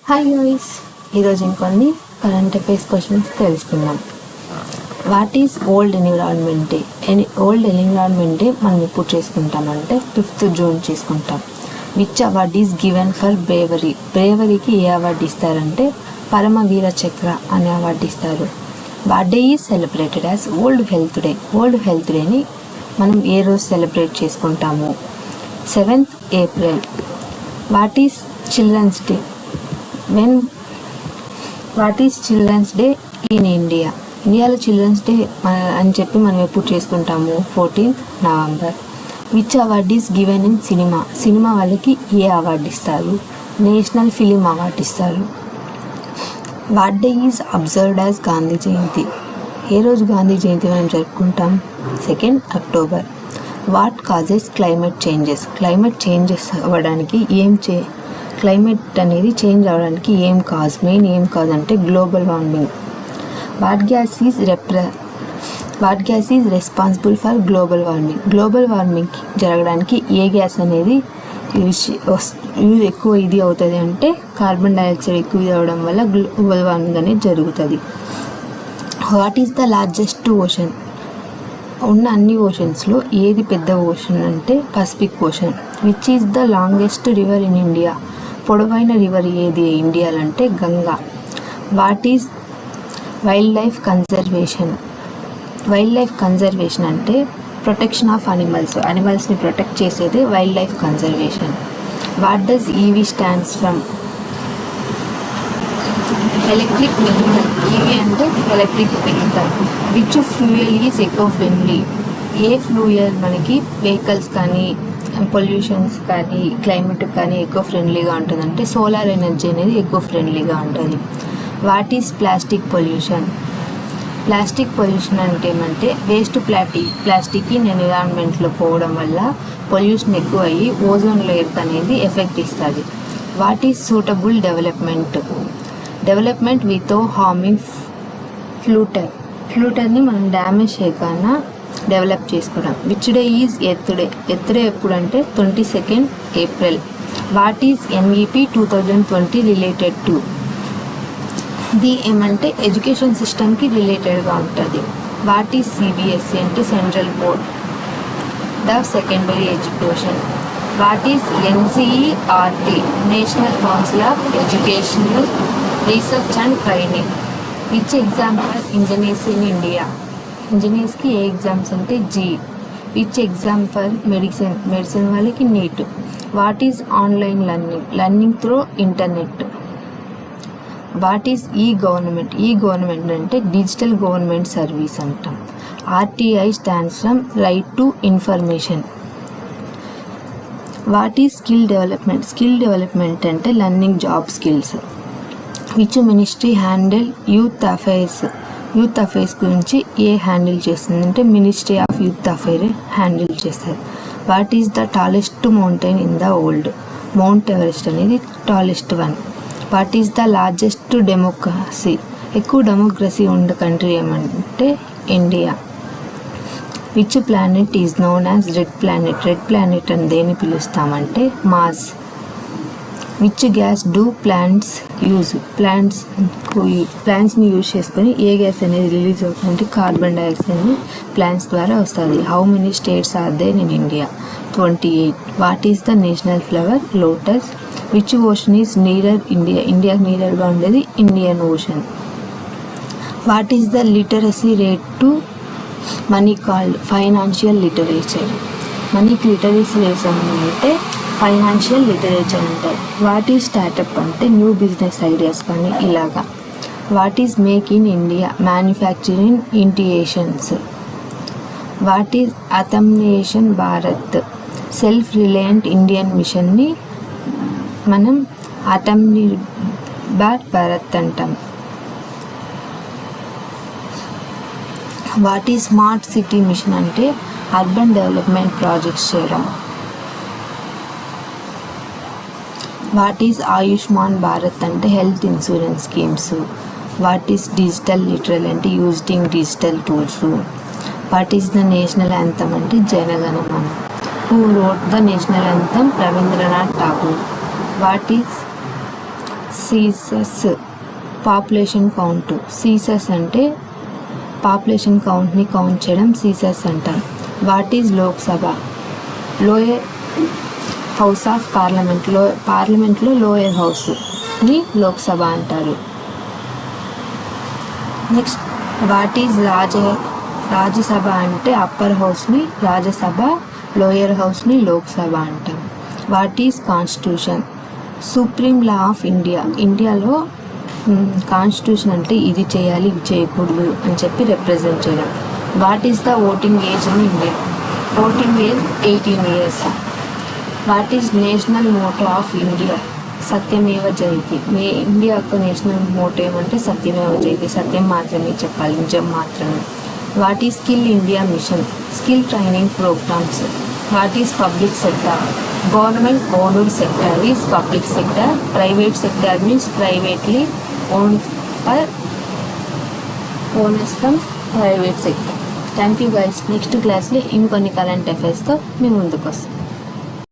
Hi guys, ఈరోజు ఇంకొన్ని current affairs questions తెలుసుకుందాం. What is world environment day? World environment day మనం ఎప్పుడు చేసుకుంటామంటే 5th జూన్ చేసుకుంటాం. Which award is given for bravery? బ్రేవరీకి ఏ అవార్డు ఇస్తారంటే పరమవీర చక్ర అనే అవార్డు ఇస్తారు. What day is celebrated as world health day? World health డేని మనం ఏ రోజు సెలబ్రేట్ చేసుకుంటాము? 7th April. What is children's day? What is children's day in India? ఇండియాలో చిల్డ్రన్స్ డే అని చెప్పి మనం ఎప్పుడు చేసుకుంటాము? 14th November. Which award is given in cinema? Cinema వాళ్ళకి ఏ అవార్డు ఇస్తారు? నేషనల్ ఫిలిం అవార్డు ఇస్తారు. What day is observed as Gandhi Jayanti? ఏ రోజు గాంధీ జయంతి మనం జరుపుకుంటాం? 2nd October. What causes climate changes? Climate changes అవ్వడానికి క్లైమేట్ అనేది చేంజ్ అవ్వడానికి మెయిన్ ఏం కాజ్ అంటే global warming. What gas is responsible for global warming? Global warming జరగడానికి ఏ గ్యాస్ అనేది యూజ్ ఎక్కువ ఇది అవుతుంది అంటే కార్బన్ డైఆక్సైడ్ ఎక్కువ ఇది అవ్వడం వల్ల గ్లోబల్ వార్మింగ్ అనేది జరుగుతుంది. What is the largest ocean? ఉన్న అన్ని ఓషన్స్లో ఏది పెద్ద ఓషన్ అంటే Pacific ocean. Which is the longest river in India? పొడవైన రివర్ ఏది ఇండియాలో అంటే Ganga. What is wild life conservation? Wild life conservation అంటే ప్రొటెక్షన్ ఆఫ్ అనిమల్స్ని ప్రొటెక్ట్ చేసేది wild life conservation. What does EV stands from? Electric vehicle. EV అంటే electric vehicle. Which fuel is eco friendly? ఏ fuel మనకి vehicles కానీ pollutions కానీ climate కానీ echo ఫ్రెండ్లీగా ఉంటుందంటే సోలార్ ఎనర్జీ అనేది ఎకో ఫ్రెండ్లీగా ఉంటుంది. What is plastic pollution? Plastic pollution అంటే ఏమంటే వేస్ట్ ప్లాస్టిక్ ఎన్విరాన్మెంట్లో పోవడం వల్ల పొల్యూషన్ ఎక్కువ అయ్యి ఓజోన్ లేయర్కి అనేది ఎఫెక్ట్ ఇస్తుంది. What is suitable development without harming ఫ్లూటర్ని మనం డ్యామేజ్ చేయకుండా డెవలప్ చేసుకోవడం. Which day is earth day? Earth day ఎప్పుడు అంటే 22nd April. What is NEP 2020 related to? ఇది ఏమంటే ఎడ్యుకేషన్ సిస్టమ్కి రిలేటెడ్గా ఉంటుంది. వాట్ ఈజ్ CBSE అంటే central board the secondary education. What is NCERT? National council of educational research and training. Which exam for engineers in India? ఇంజనీర్స్కి ఏ exams అంటే JEE. Which exam for medicine వాళ్ళకి NEET. What is online learning through internet. What is government అంటే digital government service అంటాం. RTI stands from right to information. What is skill development అంటే learning job skills. Which ministry handle youth affairs గురించి handle చేస్తుందంటే ministry of youth affair handle చేస్తారు. What is the tallest mountain in the world? Mount Everest అనేది tallest one. What is the largest democracy? ఎక్కువ democracy ఉన్న country ఏమంటే India. Which planet is known as red planet అని దేన్ని పిలుస్తామంటే Mars. Which gas do plants use? ప్లాంట్స్ని use చేసుకొని ఏ గ్యాస్ అనేది రిలీజ్ అవుతుందంటే కార్బన్ డైఆక్సైడ్ని ప్లాంట్స్ ద్వారా వస్తుంది. How many states are there in India? 28. What is the national flower? Lotus. Which ocean is nearer ఇండియాకి నీరర్గా ఉండేది Indian ocean. What is the literacy rate to money called? Financial literature. మనీకి literacy rates అంటే financial literature అంటారు. What is startup అంటే new business ideas కానీ ఇలాగా. What is make in India? Manufacturing initiations. What is అతమ్నేషన్ Bharat? Self reliant Indian మిషన్ని మనం ఆత్మనిర్భర్ భారత్ అంటాం. What is smart city mission అంటే అర్బన్ డెవలప్మెంట్ ప్రాజెక్ట్స్ చేయడం. వాట్ ఈజ్ ఆయుష్మాన్ భారత్ అంటే health insurance schemes. What is digital literal అంటే using digital tools. What is the national anthem అంటే Janaganamana. Who wrote the national anthem? Rabindranath Tagore. What is సీసస్ population count. సీసస్ అంటే population కౌంట్ని count చేయడం సీసస్ అంటారు. What is Lok Sabha? Lower house of parliament. పార్లమెంట్లో lower హౌస్ని లోక్సభ అంటారు. Next what is Rajya Sabha అంటే upper హౌస్ని రాజ్యసభ, లోయర్ హౌస్ని లోక్సభ అంటాం. What is constitution? Supreme law of India. ఇండియాలో కాన్స్టిట్యూషన్ అంటే ఇది చేయాలి ఇది చేయకూడదు అని చెప్పి రిప్రజెంట్ చేయడం. What is the voting age in India? Voting age 18 years. What is national motto of India? Satyameva Jayate. India యొక్క నేషనల్ మోటో ఏమంటే సత్యమేవ జయతి, సత్యం మాత్రమే చెప్పాలి, నిజం మాత్రమే. What is skill India mission? Skill training programmes. What is public sector? Government owned sector is public sector. Private sector means privately owned or owners from private sector. Thank you guys. Next క్లాస్లో ఇంకొన్ని current అఫైర్స్తో మేము ముందుకు వస్తాం.